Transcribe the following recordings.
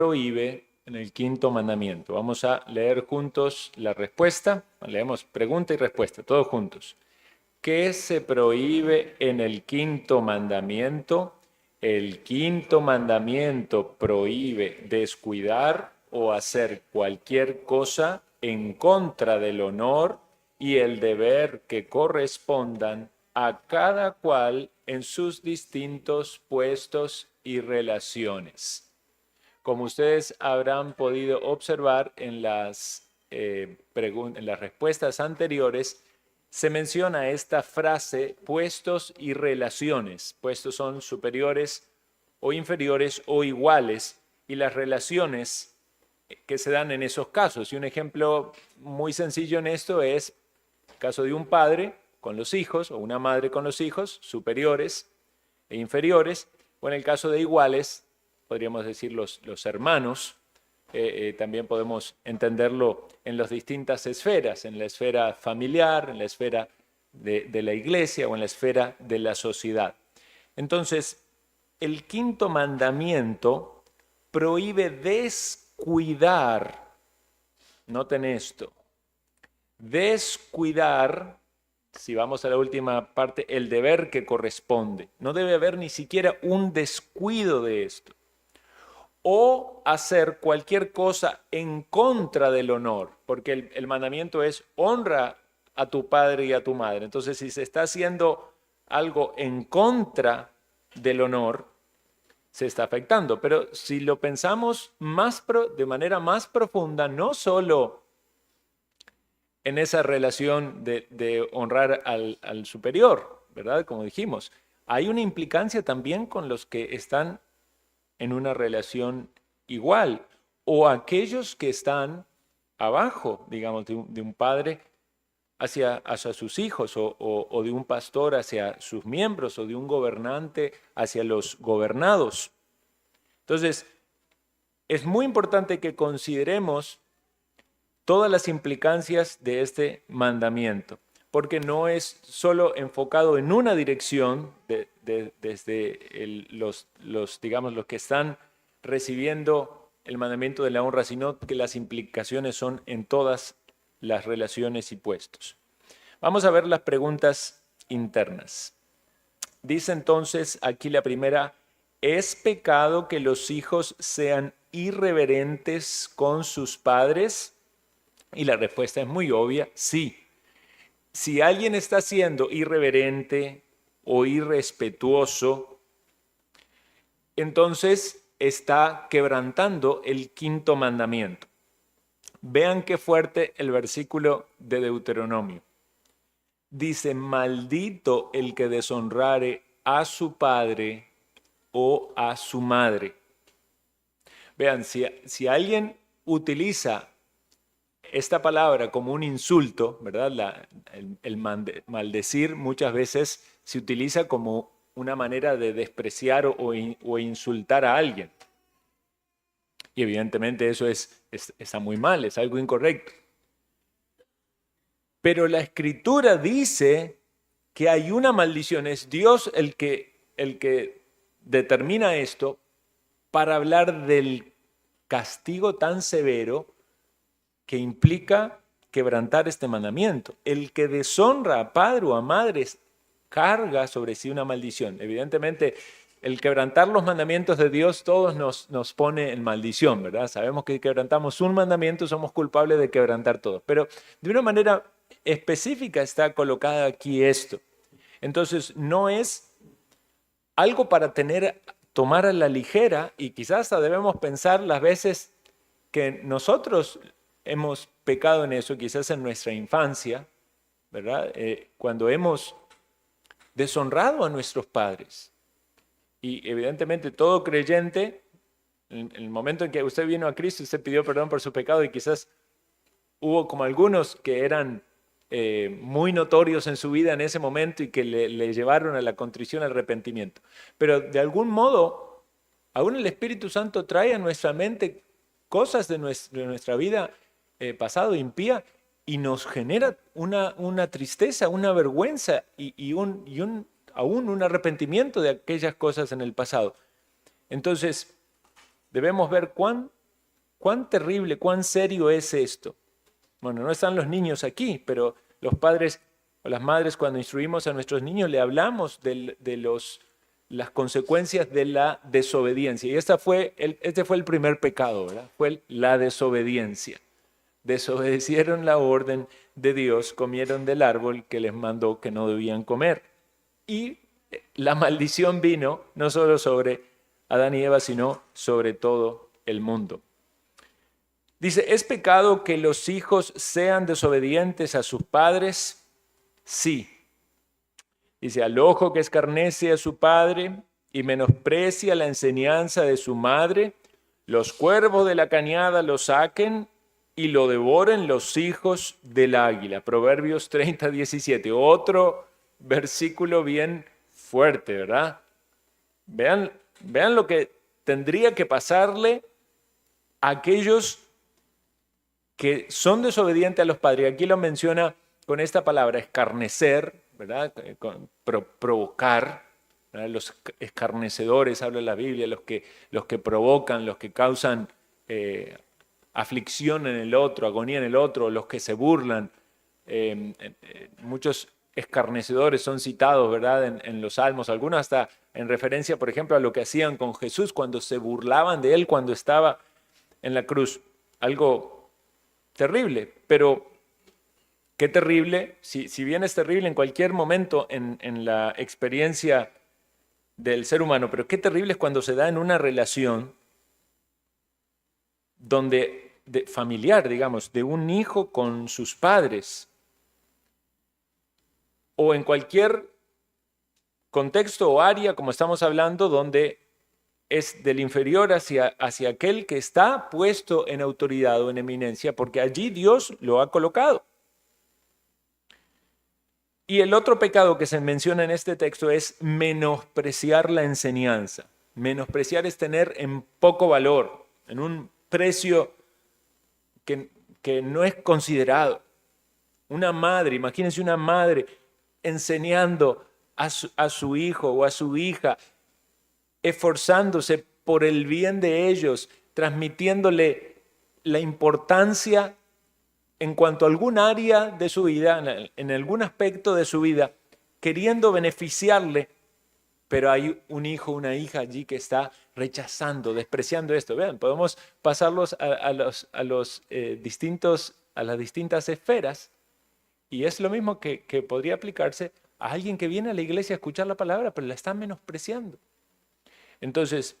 prohíbe en el quinto mandamiento? Vamos a leer juntos la respuesta. Leemos pregunta y respuesta, todos juntos. ¿Qué se prohíbe en el quinto mandamiento? El quinto mandamiento prohíbe descuidar o hacer cualquier cosa en contra del honor y el deber que correspondan a cada cual en sus distintos puestos y relaciones. Como ustedes habrán podido observar en las respuestas anteriores, se menciona esta frase puestos y relaciones. Puestos son superiores o inferiores o iguales, y las relaciones que se dan en esos casos. Y un ejemplo muy sencillo en esto es el caso de un padre con los hijos o una madre con los hijos, superiores e inferiores, o en el caso de iguales, podríamos decir los hermanos. También podemos entenderlo en las distintas esferas, en la esfera familiar, en la esfera de la iglesia o en la esfera de la sociedad. Entonces, el quinto mandamiento prohíbe descuidar, noten esto, descuidar, si vamos a la última parte, el deber que corresponde. No debe haber ni siquiera un descuido de esto. O hacer cualquier cosa en contra del honor, porque el mandamiento es honra a tu padre y a tu madre. Entonces, si se está haciendo algo en contra del honor, se está afectando. Pero si lo pensamos de manera más profunda, no solo en esa relación de honrar al superior, ¿verdad? Como dijimos, hay una implicancia también con los que están en una relación igual, o aquellos que están abajo, digamos, de un padre hacia sus hijos, o de un pastor hacia sus miembros, o de un gobernante hacia los gobernados. Entonces, es muy importante que consideremos todas las implicancias de este mandamiento, porque no es solo enfocado en una dirección desde digamos, los que están recibiendo el mandamiento de la honra, sino que las implicaciones son en todas las relaciones y puestos. Vamos a ver las preguntas internas. Dice entonces aquí la primera: ¿es pecado que los hijos sean irreverentes con sus padres? Y la respuesta es muy obvia: sí. Si alguien está siendo irreverente o irrespetuoso, entonces está quebrantando el quinto mandamiento. Vean qué fuerte el versículo de Deuteronomio. Dice: maldito el que deshonrare a su padre o a su madre. Vean, si alguien utiliza esta palabra como un insulto, ¿verdad? El maldecir muchas veces se utiliza como una manera de despreciar o insultar a alguien. Y evidentemente eso está muy mal, es algo incorrecto. Pero la Escritura dice que hay una maldición, es Dios el que determina esto para hablar del castigo tan severo que implica quebrantar este mandamiento. El que deshonra a padre o a madre carga sobre sí una maldición. Evidentemente, el quebrantar los mandamientos de Dios todos nos pone en maldición, ¿verdad? Sabemos que quebrantamos un mandamiento, somos culpables de quebrantar todos. Pero de una manera específica está colocada aquí esto. Entonces, no es algo para tomar a la ligera, y quizás hasta debemos pensar las veces que nosotros hemos pecado en eso, quizás en nuestra infancia, ¿verdad? Cuando hemos deshonrado a nuestros padres. Y evidentemente todo creyente, en el momento en que usted vino a Cristo, usted pidió perdón por su pecado, y quizás hubo como algunos que eran muy notorios en su vida en ese momento y que le llevaron a la contrición, al arrepentimiento. Pero de algún modo, aún el Espíritu Santo trae a nuestra mente cosas de nuestra vida pasado impía, y nos genera una tristeza, una vergüenza y aún un arrepentimiento de aquellas cosas en el pasado. Entonces, debemos ver cuán terrible, cuán serio es esto. Bueno, no están los niños aquí, pero los padres o las madres, cuando instruimos a nuestros niños, le hablamos de las consecuencias de la desobediencia. Y este fue el primer pecado, ¿verdad? Fue la desobediencia. Desobedecieron la orden de Dios, comieron del árbol que les mandó que no debían comer. Y la maldición vino no solo sobre Adán y Eva, sino sobre todo el mundo. Dice, ¿es pecado que los hijos sean desobedientes a sus padres? Sí. Dice, al ojo que escarnece a su padre y menosprecia la enseñanza de su madre, los cuervos de la cañada lo saquen y lo devoren los hijos del águila. Proverbios 30, 17. Otro versículo bien fuerte, ¿verdad? Vean lo que tendría que pasarle a aquellos que son desobedientes a los padres. Aquí lo menciona con esta palabra, escarnecer, ¿verdad? Provocar, ¿verdad? Los escarnecedores, habla la Biblia, los que provocan, los que causan aflicción en el otro, agonía en el otro, los que se burlan. Muchos escarnecedores son citados, ¿verdad? En los salmos, algunos hasta en referencia, por ejemplo, a lo que hacían con Jesús cuando se burlaban de él cuando estaba en la cruz. Algo terrible, pero qué terrible, si bien es terrible en cualquier momento en la experiencia del ser humano, pero qué terrible es cuando se da en una relación familiar, digamos, de un hijo con sus padres, o en cualquier contexto o área, como estamos hablando, donde es del inferior hacia aquel que está puesto en autoridad o en eminencia, porque allí Dios lo ha colocado. Y el otro pecado que se menciona en este texto es menospreciar la enseñanza. Menospreciar es tener en poco valor, en un precio que no es considerado. Una madre, imagínense una madre enseñando a su hijo o a su hija, esforzándose por el bien de ellos, transmitiéndole la importancia en cuanto a algún área de su vida, en algún aspecto de su vida, queriendo beneficiarle, pero hay un hijo, una hija allí que está rechazando, despreciando esto. Vean, podemos pasarlos a las distintas esferas, y es lo mismo que podría aplicarse a alguien que viene a la iglesia a escuchar la palabra, pero la está menospreciando. Entonces,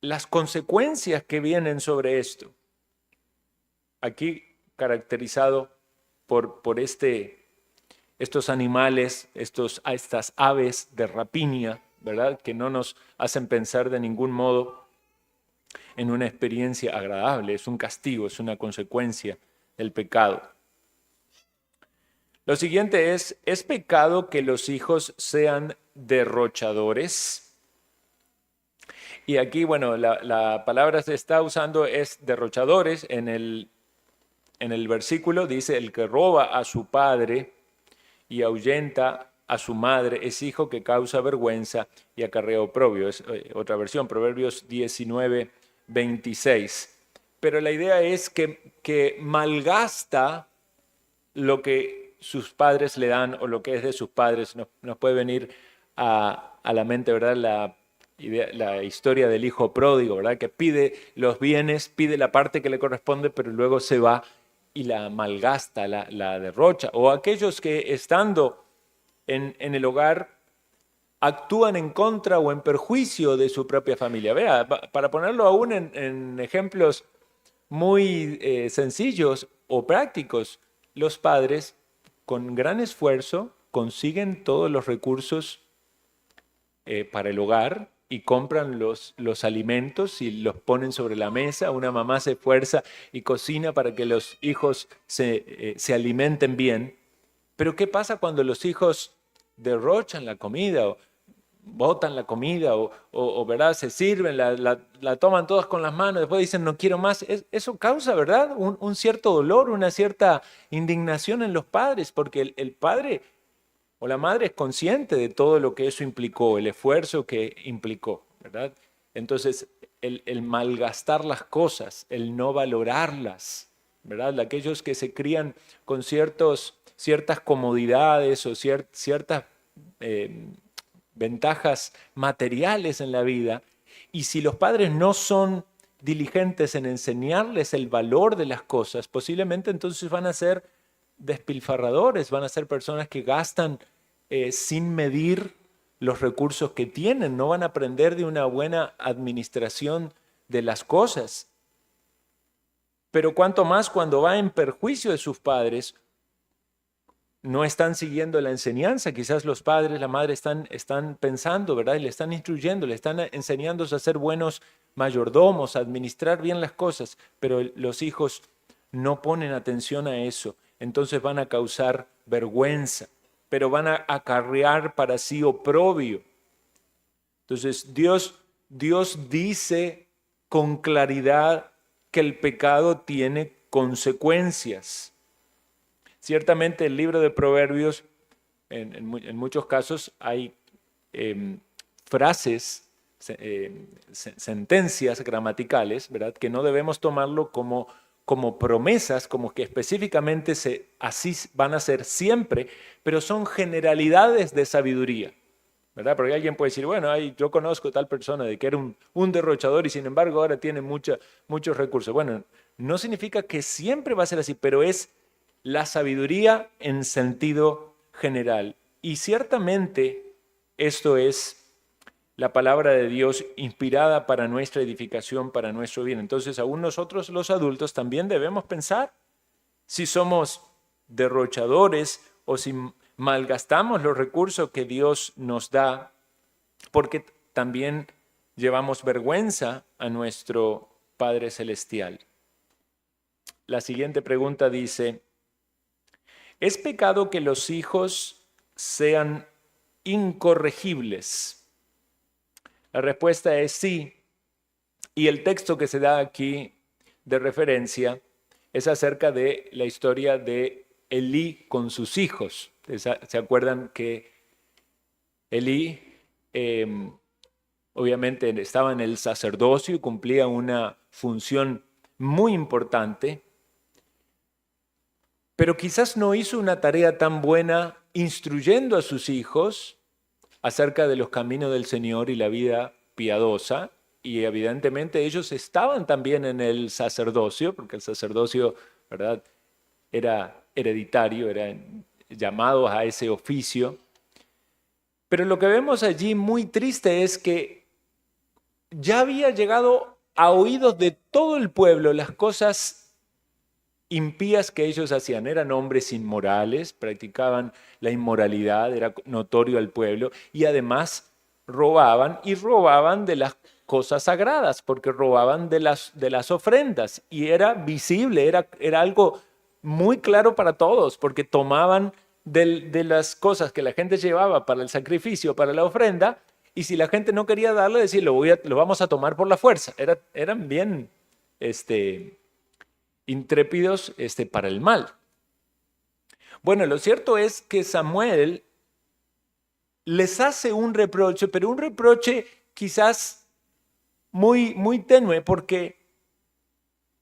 las consecuencias que vienen sobre esto, aquí caracterizado por estos animales, estas aves de rapiña, ¿verdad? Que no nos hacen pensar de ningún modo en una experiencia agradable, es un castigo, es una consecuencia del pecado. Lo siguiente ¿es pecado que los hijos sean derrochadores? Y aquí, bueno, la palabra se está usando es derrochadores. En el versículo dice, el que roba a su padre y ahuyenta a su madre es hijo que causa vergüenza y acarrea oprobio. Es otra versión, Proverbios 19, 26. Pero la idea es que malgasta lo que sus padres le dan o lo que es de sus padres. Nos puede venir a la mente, ¿verdad?, la historia del hijo pródigo, ¿verdad?, que pide los bienes, pide la parte que le corresponde, pero luego se va y la malgasta, la derrocha. O aquellos que estando en el hogar actúan en contra o en perjuicio de su propia familia. Vea, para ponerlo aún en ejemplos muy sencillos o prácticos, los padres con gran esfuerzo consiguen todos los recursos para el hogar y compran los alimentos y los ponen sobre la mesa. Una mamá se esfuerza y cocina para que los hijos se alimenten bien. Pero ¿qué pasa cuando los hijos derrochan la comida o botan la comida o ¿verdad?, se sirven, la toman todas con las manos, después dicen no quiero más? Eso causa, ¿verdad?, un cierto dolor, una cierta indignación en los padres, porque el padre o la madre es consciente de todo lo que eso implicó, el esfuerzo que implicó, ¿verdad? Entonces, el malgastar las cosas, el no valorarlas, ¿verdad? Aquellos que se crían con ciertas comodidades o ciertas ventajas materiales en la vida, y si los padres no son diligentes en enseñarles el valor de las cosas, posiblemente entonces van a ser despilfarradores, van a ser personas que gastan sin medir los recursos que tienen, no van a aprender de una buena administración de las cosas. Pero cuanto más cuando va en perjuicio de sus padres, no están siguiendo la enseñanza, quizás los padres, la madre están pensando, ¿verdad? Y le están instruyendo, le están enseñando a ser buenos mayordomos, a administrar bien las cosas, pero los hijos no ponen atención a eso, entonces van a causar vergüenza, pero van a acarrear para sí oprobio. Entonces Dios dice con claridad que el pecado tiene consecuencias. Ciertamente el libro de Proverbios, en muchos casos hay frases, sentencias gramaticales, ¿verdad? Que no debemos tomarlo como promesas, como que específicamente así van a ser siempre, pero son generalidades de sabiduría, ¿verdad? Porque alguien puede decir, bueno, yo conozco tal persona de que era un derrochador y sin embargo ahora tiene muchos recursos. Bueno, no significa que siempre va a ser así, pero es la sabiduría en sentido general. Y ciertamente esto es la palabra de Dios inspirada para nuestra edificación, para nuestro bien. Entonces, aún nosotros los adultos también debemos pensar si somos derrochadores o si malgastamos los recursos que Dios nos da, porque también llevamos vergüenza a nuestro Padre Celestial. La siguiente pregunta dice, ¿es pecado que los hijos sean incorregibles? La respuesta es sí, y el texto que se da aquí de referencia es acerca de la historia de Elí con sus hijos. ¿Se acuerdan que Elí obviamente estaba en el sacerdocio y cumplía una función muy importante, pero quizás no hizo una tarea tan buena instruyendo a sus hijos acerca de los caminos del Señor y la vida piadosa, y evidentemente ellos estaban también en el sacerdocio, porque el sacerdocio, ¿verdad?, era hereditario, eran llamados a ese oficio. Pero lo que vemos allí muy triste es que ya había llegado a oídos de todo el pueblo las cosas impías que ellos hacían. Eran hombres inmorales, practicaban la inmoralidad, era notorio al pueblo, y además robaban de las cosas sagradas, porque robaban de las ofrendas, y era visible, era algo muy claro para todos, porque tomaban de las cosas que la gente llevaba para el sacrificio, para la ofrenda, y si la gente no quería darle, decir, lo vamos a tomar por la fuerza. Eran bien intrépidos para el mal. Bueno, lo cierto es que Samuel les hace un reproche, pero un reproche quizás muy, muy tenue, porque,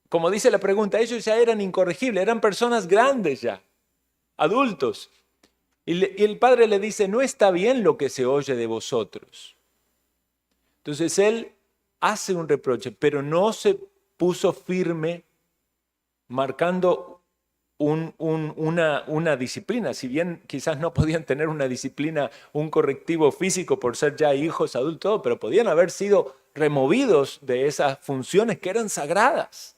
como dice la pregunta, ellos ya eran incorregibles, eran personas grandes ya, adultos. Y el padre le dice, no está bien lo que se oye de vosotros. Entonces él hace un reproche, pero no se puso firme marcando una disciplina. Si bien quizás no podían tener una disciplina, un correctivo físico por ser ya hijos adultos, pero podían haber sido removidos de esas funciones que eran sagradas.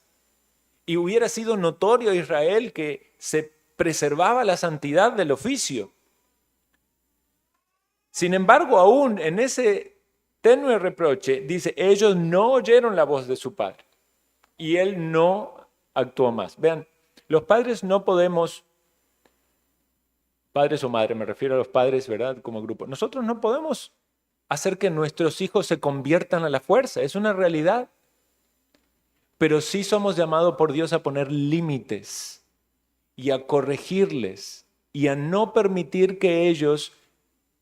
Y hubiera sido notorio a Israel que se preservaba la santidad del oficio. Sin embargo, aún en ese tenue reproche, dice, ellos no oyeron la voz de su padre y él no actuó más. Vean, los padres no podemos, padres o madres, me refiero a los padres, ¿verdad? Como grupo, nosotros no podemos hacer que nuestros hijos se conviertan a la fuerza, es una realidad. Pero sí somos llamados por Dios a poner límites y a corregirles y a no permitir que ellos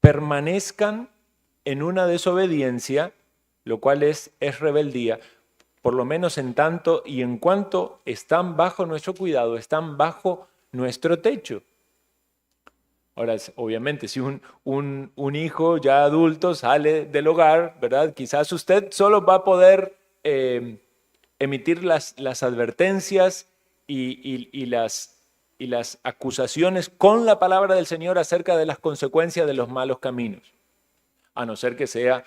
permanezcan en una desobediencia, lo cual es rebeldía, por lo menos en tanto y en cuanto están bajo nuestro cuidado, están bajo nuestro techo. Ahora, obviamente, si un hijo ya adulto sale del hogar, ¿verdad? Quizás usted solo va a poder emitir las advertencias y las acusaciones con la palabra del Señor acerca de las consecuencias de los malos caminos, a no ser que sea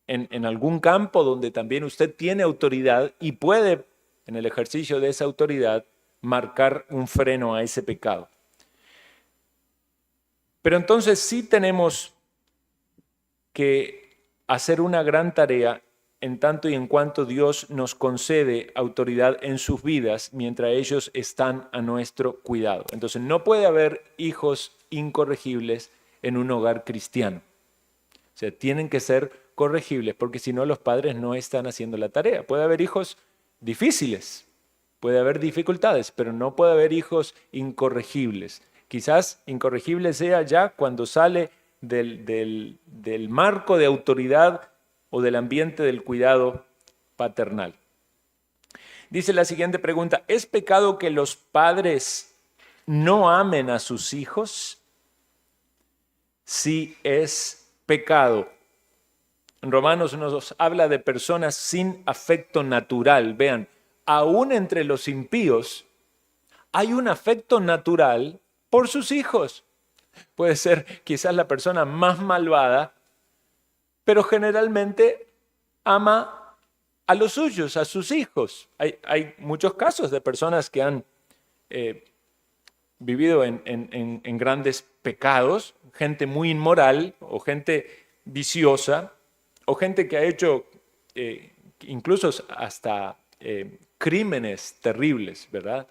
en algún campo donde también usted tiene autoridad y puede, en el ejercicio de esa autoridad, marcar un freno a ese pecado. Pero entonces sí tenemos que hacer una gran tarea en tanto y en cuanto Dios nos concede autoridad en sus vidas mientras ellos están a nuestro cuidado. Entonces no puede haber hijos incorregibles en un hogar cristiano. O sea, tienen que ser corregibles porque si no los padres no están haciendo la tarea. Puede haber hijos difíciles, puede haber dificultades, pero no puede haber hijos incorregibles. Quizás incorregible sea ya cuando sale del marco de autoridad o del ambiente del cuidado paternal. Dice la siguiente pregunta: ¿es pecado que los padres no amen a sus hijos? Sí, es pecado. En Romanos nos habla de personas sin afecto natural. Vean, aún entre los impíos hay un afecto natural por sus hijos. Puede ser quizás la persona más malvada, pero generalmente ama a los suyos, a sus hijos. Hay muchos casos de personas que han vivido en grandes pecados, gente muy inmoral o gente viciosa o gente que ha hecho incluso hasta crímenes terribles, ¿verdad?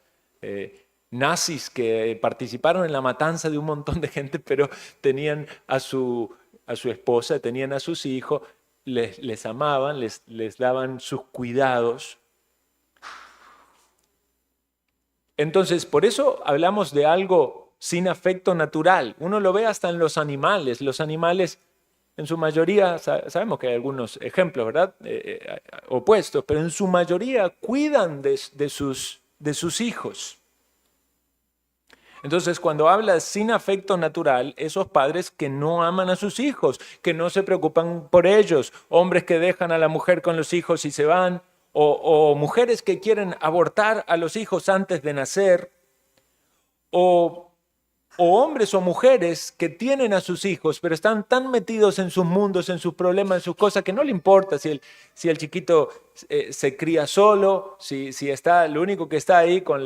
Nazis que participaron en la matanza de un montón de gente, pero tenían a su esposa, tenían a sus hijos, les amaban, les daban sus cuidados. Entonces, por eso hablamos de algo sin afecto natural. Uno lo ve hasta en los animales. Los animales, en su mayoría, sabemos que hay algunos ejemplos, ¿verdad? Opuestos, pero en su mayoría cuidan de sus hijos. Entonces, cuando habla sin afecto natural, esos padres que no aman a sus hijos, que no se preocupan por ellos, hombres que dejan a la mujer con los hijos y se van, o mujeres que quieren abortar a los hijos antes de nacer, o hombres o mujeres que tienen a sus hijos, pero están tan metidos en sus mundos, en sus problemas, en sus cosas, que no le importa si el chiquito se cría solo, si está, lo único que está ahí en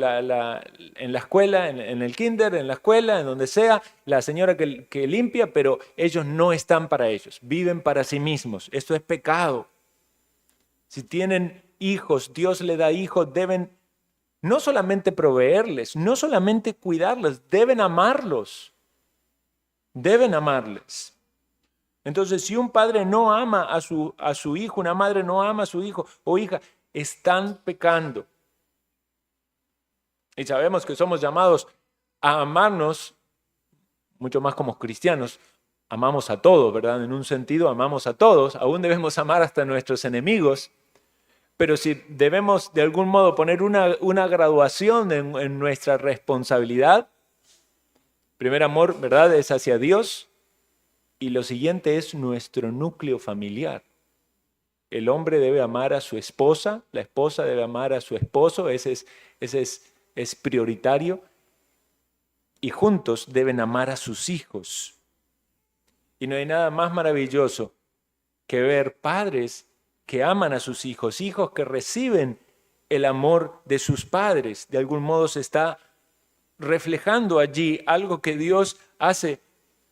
la escuela, en el kinder, en la escuela, en donde sea, la señora que limpia, pero ellos no están para ellos, viven para sí mismos. Esto es pecado. Si tienen hijos, Dios le da hijos, deben no solamente proveerles, no solamente cuidarlos, deben amarlos. Deben amarles. Entonces, si un padre no ama a su hijo, una madre no ama a su hijo o hija, están pecando. Y sabemos que somos llamados a amarnos, mucho más como cristianos, amamos a todos, ¿verdad? En un sentido, amamos a todos, aún debemos amar hasta a nuestros enemigos. Pero si debemos de algún modo poner una graduación en nuestra responsabilidad, primer amor, ¿verdad?, es hacia Dios, y lo siguiente es nuestro núcleo familiar. El hombre debe amar a su esposa, la esposa debe amar a su esposo, ese es prioritario, y juntos deben amar a sus hijos. Y no hay nada más maravilloso que ver padres que aman a sus hijos, hijos que reciben el amor de sus padres. De algún modo se está reflejando allí algo que Dios hace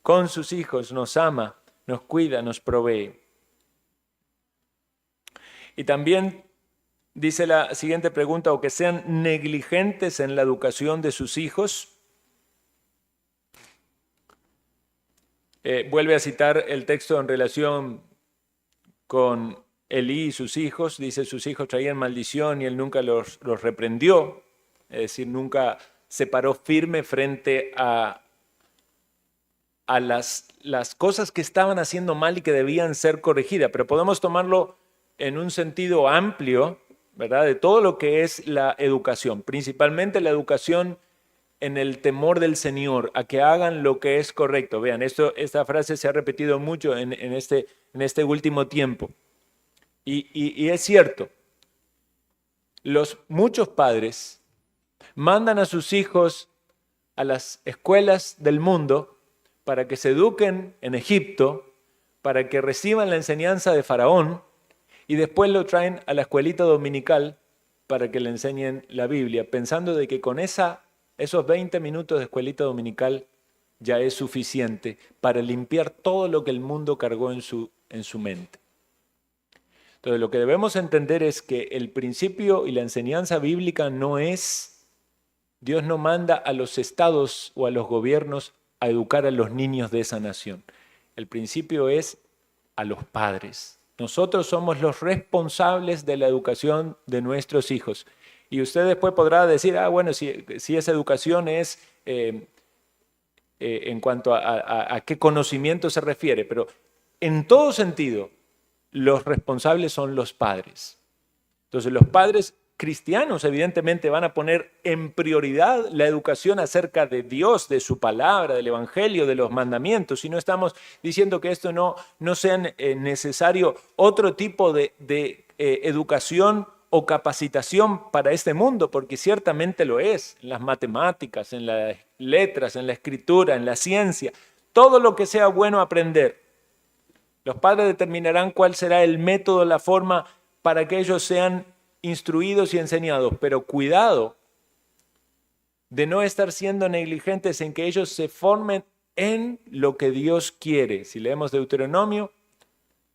con sus hijos, nos ama, nos cuida, nos provee. Y también dice la siguiente pregunta: o que sean negligentes en la educación de sus hijos. Vuelve a citar el texto en relación con Elí y sus hijos. Dice: sus hijos traían maldición y él nunca los reprendió, es decir, nunca se paró firme frente a las cosas que estaban haciendo mal y que debían ser corregidas. Pero podemos tomarlo en un sentido amplio, ¿verdad?, de todo lo que es la educación, principalmente la educación en el temor del Señor, a que hagan lo que es correcto. Vean, esta frase se ha repetido mucho en este último tiempo. Y es cierto, muchos padres mandan a sus hijos a las escuelas del mundo para que se eduquen en Egipto, para que reciban la enseñanza de Faraón, y después lo traen a la escuelita dominical para que le enseñen la Biblia, pensando de que con esos 20 minutos de escuelita dominical ya es suficiente para limpiar todo lo que el mundo cargó en su mente. Entonces, lo que debemos entender es que el principio y la enseñanza bíblica no es, Dios no manda a los estados o a los gobiernos a educar a los niños de esa nación. El principio es a los padres. Nosotros somos los responsables de la educación de nuestros hijos. Y usted después podrá decir, bueno, si esa educación es en cuanto a qué conocimiento se refiere, pero en todo sentido, los responsables son los padres. Entonces, los padres cristianos evidentemente van a poner en prioridad la educación acerca de Dios, de su palabra, del evangelio, de los mandamientos. Y no estamos diciendo que esto no sea necesario otro tipo de educación o capacitación para este mundo, porque ciertamente lo es, en las matemáticas, en las letras, en la escritura, en la ciencia, todo lo que sea bueno aprender. Los padres determinarán cuál será el método, la forma para que ellos sean instruidos y enseñados, pero cuidado de no estar siendo negligentes en que ellos se formen en lo que Dios quiere. Si leemos Deuteronomio,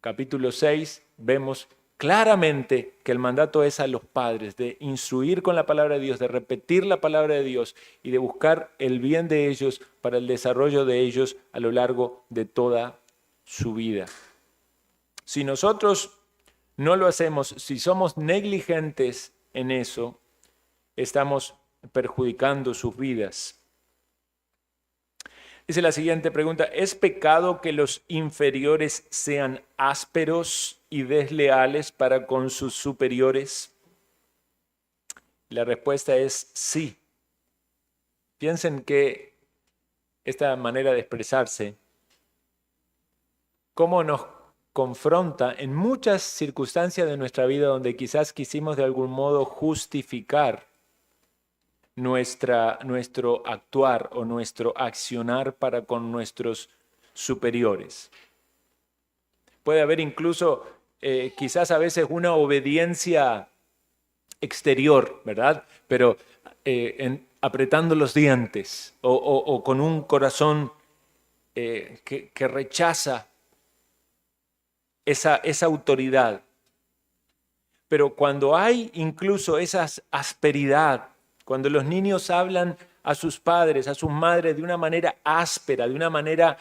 capítulo 6, vemos claramente que el mandato es a los padres de instruir con la palabra de Dios, de repetir la palabra de Dios y de buscar el bien de ellos para el desarrollo de ellos a lo largo de toda su vida. Si nosotros no lo hacemos, si somos negligentes en eso, estamos perjudicando sus vidas. Dice la siguiente pregunta, ¿es pecado que los inferiores sean ásperos y desleales para con sus superiores? La respuesta es sí. Piensen que esta manera de expresarse, cómo nos confronta en muchas circunstancias de nuestra vida donde quizás quisimos de algún modo justificar nuestro actuar o nuestro accionar para con nuestros superiores. Puede haber incluso quizás a veces una obediencia exterior, ¿verdad? Pero apretando los dientes o con un corazón que rechaza esa autoridad. Pero cuando hay incluso esa asperidad, cuando los niños hablan a sus padres, a sus madres de una manera áspera, de una manera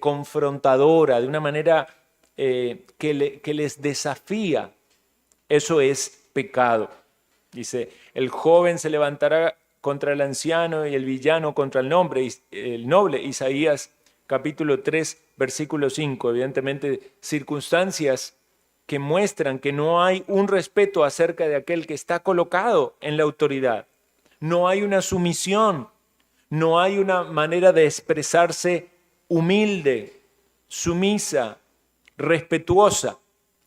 confrontadora, de una manera que les desafía, eso es pecado. Dice, el joven se levantará contra el anciano y el villano contra el noble. Isaías capítulo 3, versículo 5. Evidentemente, circunstancias que muestran que no hay un respeto acerca de aquel que está colocado en la autoridad. No hay una sumisión, no hay una manera de expresarse humilde, sumisa, respetuosa.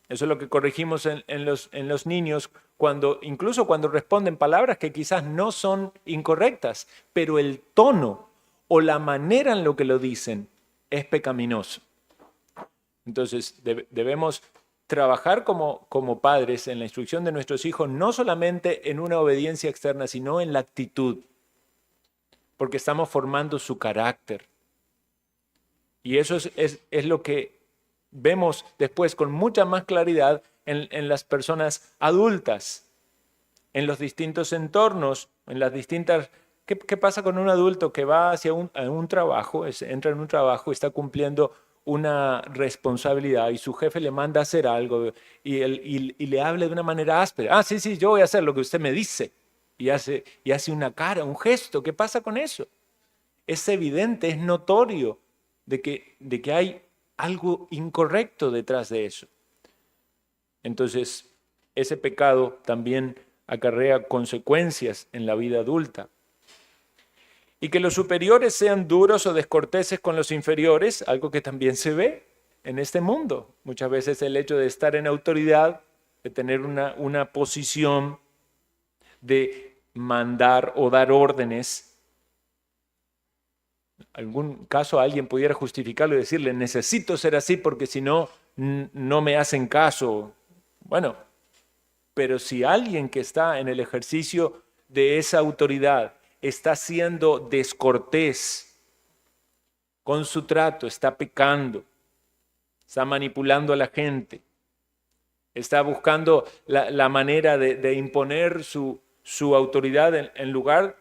Eso es lo que corregimos en los niños, incluso cuando responden palabras que quizás no son incorrectas, pero el tono o la manera en lo que lo dicen es pecaminoso. Entonces debemos trabajar como padres en la instrucción de nuestros hijos, no solamente en una obediencia externa, sino en la actitud, porque estamos formando su carácter. Y eso es lo que vemos después con mucha más claridad en las personas adultas, en los distintos entornos, en las distintas... ¿Qué pasa con un adulto que va hacia un trabajo, entra en un trabajo, está cumpliendo una responsabilidad y su jefe le manda a hacer algo y le habla de una manera áspera? Sí, yo voy a hacer lo que usted me dice. Y hace una cara, un gesto. ¿Qué pasa con eso? Es evidente, es notorio de que hay algo incorrecto detrás de eso. entonces ese pecado también acarrea consecuencias en la vida adulta. Y que los superiores sean duros o descorteses con los inferiores, algo que también se ve en este mundo. Muchas veces el hecho de estar en autoridad, de tener una posición, de mandar o dar órdenes. En algún caso alguien pudiera justificarlo y decirle, necesito ser así porque si no, no me hacen caso. Bueno, pero si alguien que está en el ejercicio de esa autoridad está siendo descortés con su trato, está pecando, está manipulando a la gente, está buscando la manera de imponer su autoridad en lugar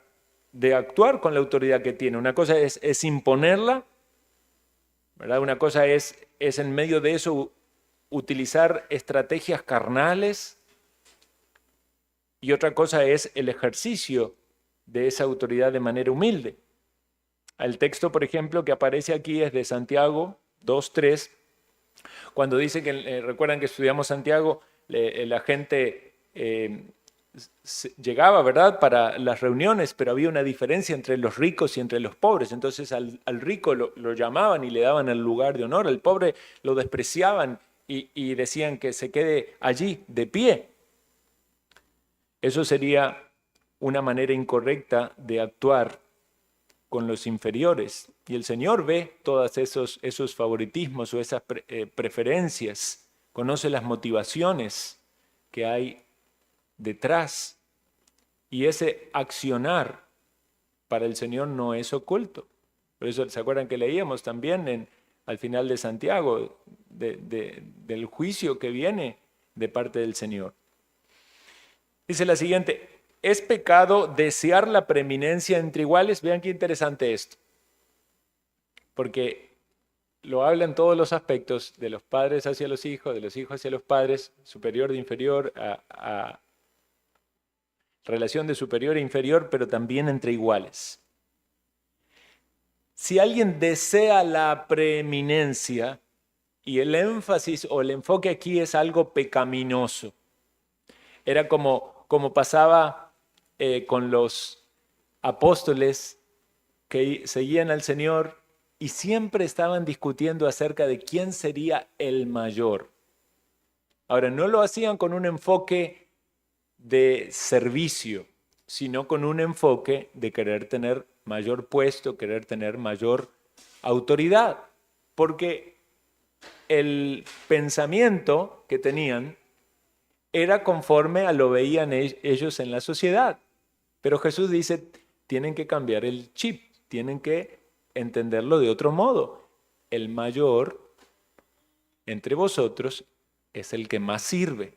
de actuar con la autoridad que tiene. Una cosa es imponerla, ¿verdad? Una cosa es en medio de eso utilizar estrategias carnales, y otra cosa es el ejercicio de esa autoridad de manera humilde. El texto, por ejemplo, que aparece aquí es de Santiago 2:3, cuando dice que, recuerdan que estudiamos Santiago, la gente llegaba, ¿verdad?, para las reuniones, pero había una diferencia entre los ricos y entre los pobres. Entonces al rico lo llamaban y le daban el lugar de honor, al pobre lo despreciaban y decían que se quede allí de pie. Eso sería una manera incorrecta de actuar con los inferiores. Y el Señor ve todos esos favoritismos o esas preferencias, conoce las motivaciones que hay detrás. Y ese accionar para el Señor no es oculto. Por eso, ¿se acuerdan que leíamos también al final de Santiago del juicio que viene de parte del Señor? Dice la siguiente, ¿es pecado desear la preeminencia entre iguales? Vean qué interesante esto, porque lo habla en todos los aspectos, de los padres hacia los hijos, de los hijos hacia los padres, superior de inferior, a relación de superior e inferior, pero también entre iguales. Si alguien desea la preeminencia, y el énfasis o el enfoque aquí es algo pecaminoso, era como pasaba con los apóstoles que seguían al Señor y siempre estaban discutiendo acerca de quién sería el mayor. Ahora, no lo hacían con un enfoque de servicio, sino con un enfoque de querer tener mayor puesto, querer tener mayor autoridad, porque el pensamiento que tenían era conforme a lo veían ellos en la sociedad. Pero Jesús dice, tienen que cambiar el chip, tienen que entenderlo de otro modo. El mayor entre vosotros es el que más sirve.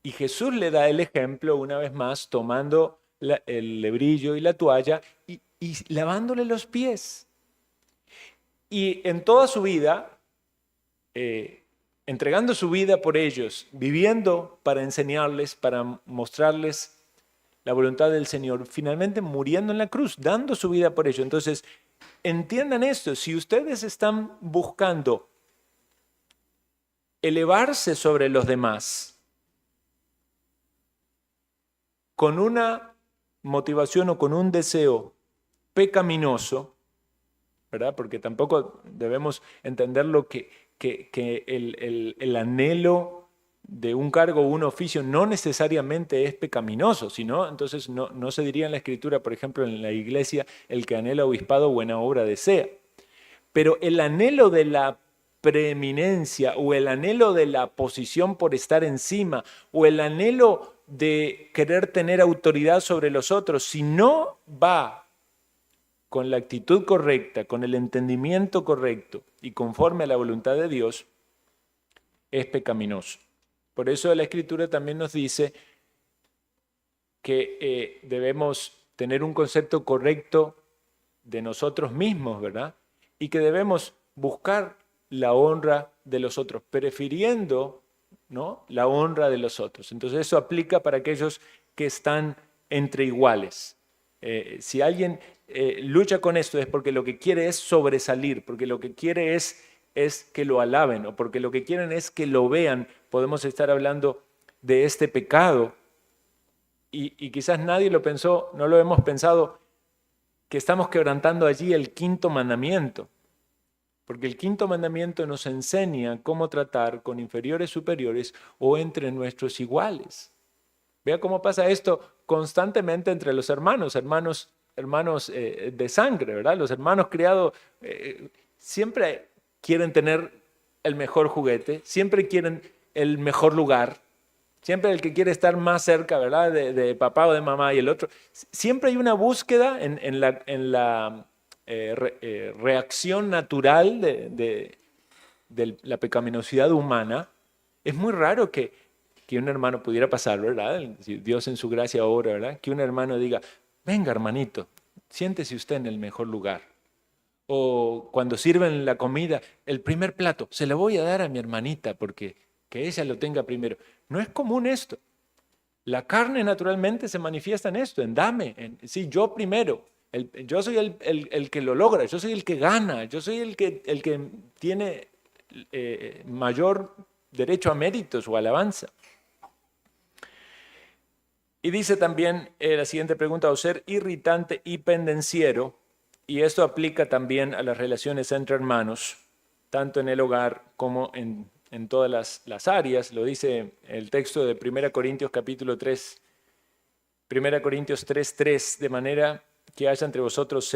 Y Jesús le da el ejemplo una vez más, tomando el lebrillo y la toalla y lavándole los pies. Y en toda su vida, entregando su vida por ellos, viviendo para enseñarles, para mostrarles la voluntad del Señor, finalmente muriendo en la cruz, dando su vida por ellos. Entonces, entiendan esto, si ustedes están buscando elevarse sobre los demás con una motivación o con un deseo pecaminoso, ¿verdad? Porque tampoco debemos entender lo que el anhelo de un cargo o un oficio no necesariamente es pecaminoso, sino entonces no se diría en la Escritura, por ejemplo, en la iglesia, el que anhela obispado buena obra desea. Pero el anhelo de la preeminencia o el anhelo de la posición por estar encima o el anhelo de querer tener autoridad sobre los otros, si no va con la actitud correcta, con el entendimiento correcto y conforme a la voluntad de Dios, es pecaminoso. Por eso la Escritura también nos dice que debemos tener un concepto correcto de nosotros mismos, ¿verdad? Y que debemos buscar la honra de los otros, prefiriendo, ¿no?, la honra de los otros. Entonces eso aplica para aquellos que están entre iguales. Si alguien lucha con esto es porque lo que quiere es sobresalir, porque lo que quiere es es que lo alaben o porque lo que quieren es que lo vean, podemos estar hablando de este pecado. Y quizás nadie lo pensó, no lo hemos pensado, que estamos quebrantando allí el quinto mandamiento. Porque el quinto mandamiento nos enseña cómo tratar con inferiores, superiores o entre nuestros iguales. Vea cómo pasa esto constantemente entre los hermanos de sangre, ¿verdad? Los hermanos criados siempre quieren tener el mejor juguete, siempre quieren el mejor lugar, siempre el que quiere estar más cerca, ¿verdad? De papá o de mamá y el otro. Siempre hay una búsqueda en la reacción natural de la pecaminosidad humana. Es muy raro que un hermano pudiera pasar, ¿verdad? Si Dios en su gracia obra, ¿verdad? Que un hermano diga, venga hermanito, siéntese usted en el mejor lugar. O cuando sirven la comida, el primer plato, se lo voy a dar a mi hermanita porque que ella lo tenga primero. No es común esto. La carne naturalmente se manifiesta en esto, en dame, sí, yo primero. Yo soy el que lo logra, yo soy el que gana, yo soy el que tiene mayor derecho a méritos o alabanza. Y dice también la siguiente pregunta, o ser irritante y pendenciero, y esto aplica también a las relaciones entre hermanos, tanto en el hogar como en todas las áreas. Lo dice el texto de 1 Corintios capítulo 3, 1 Corintios 3:3, de manera que haya entre vosotros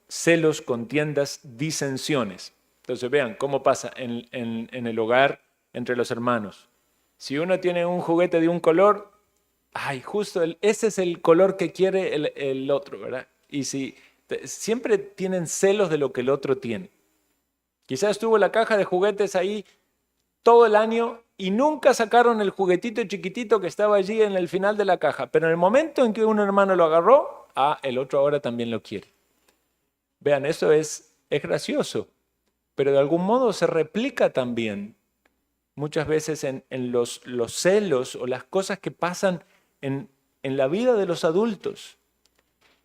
celos, contiendas, disensiones. Entonces vean cómo pasa en el hogar entre los hermanos. Si uno tiene un juguete de un color, ay, justo ese es el color que quiere el otro, ¿verdad? Y si siempre tienen celos de lo que el otro tiene. Quizás estuvo la caja de juguetes ahí todo el año y nunca sacaron el juguetito chiquitito que estaba allí en el final de la caja. Pero en el momento en que un hermano lo agarró, el otro ahora también lo quiere. Vean, eso es gracioso, pero de algún modo se replica también muchas veces en los celos o las cosas que pasan en la vida de los adultos.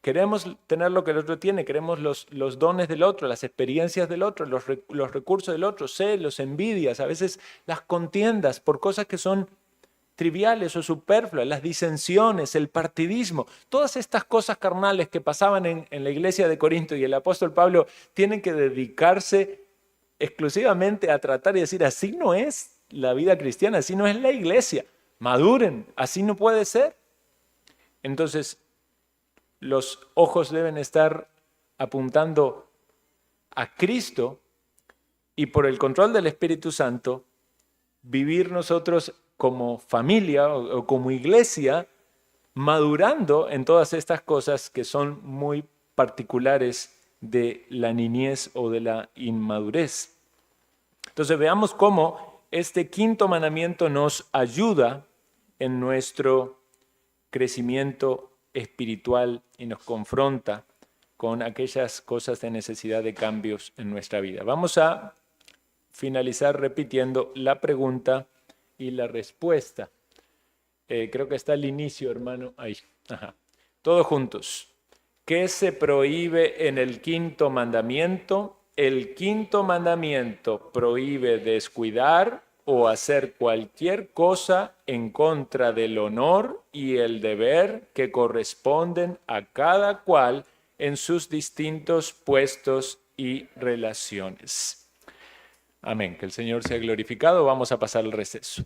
Queremos tener lo que el otro tiene, queremos los dones del otro, las experiencias del otro, los recursos del otro, celos, envidias, a veces las contiendas por cosas que son triviales o superfluas, las disensiones, el partidismo, todas estas cosas carnales que pasaban en la iglesia de Corinto, y el apóstol Pablo tiene que dedicarse exclusivamente a tratar y decir, así no es la vida cristiana, así no es la iglesia, maduren, así no puede ser. Entonces, los ojos deben estar apuntando a Cristo y por el control del Espíritu Santo, vivir nosotros como familia o como iglesia, madurando en todas estas cosas que son muy particulares de la niñez o de la inmadurez. Entonces veamos cómo este quinto mandamiento nos ayuda en nuestro crecimiento espiritual y nos confronta con aquellas cosas de necesidad de cambios en nuestra vida. Vamos a finalizar repitiendo la pregunta y la respuesta. Creo que está el inicio, hermano. Ahí. Ajá. Todos juntos. ¿Qué se prohíbe en el quinto mandamiento? El quinto mandamiento prohíbe descuidar o hacer cualquier cosa en contra del honor y el deber que corresponden a cada cual en sus distintos puestos y relaciones. Amén. Que el Señor sea glorificado. Vamos a pasar al receso.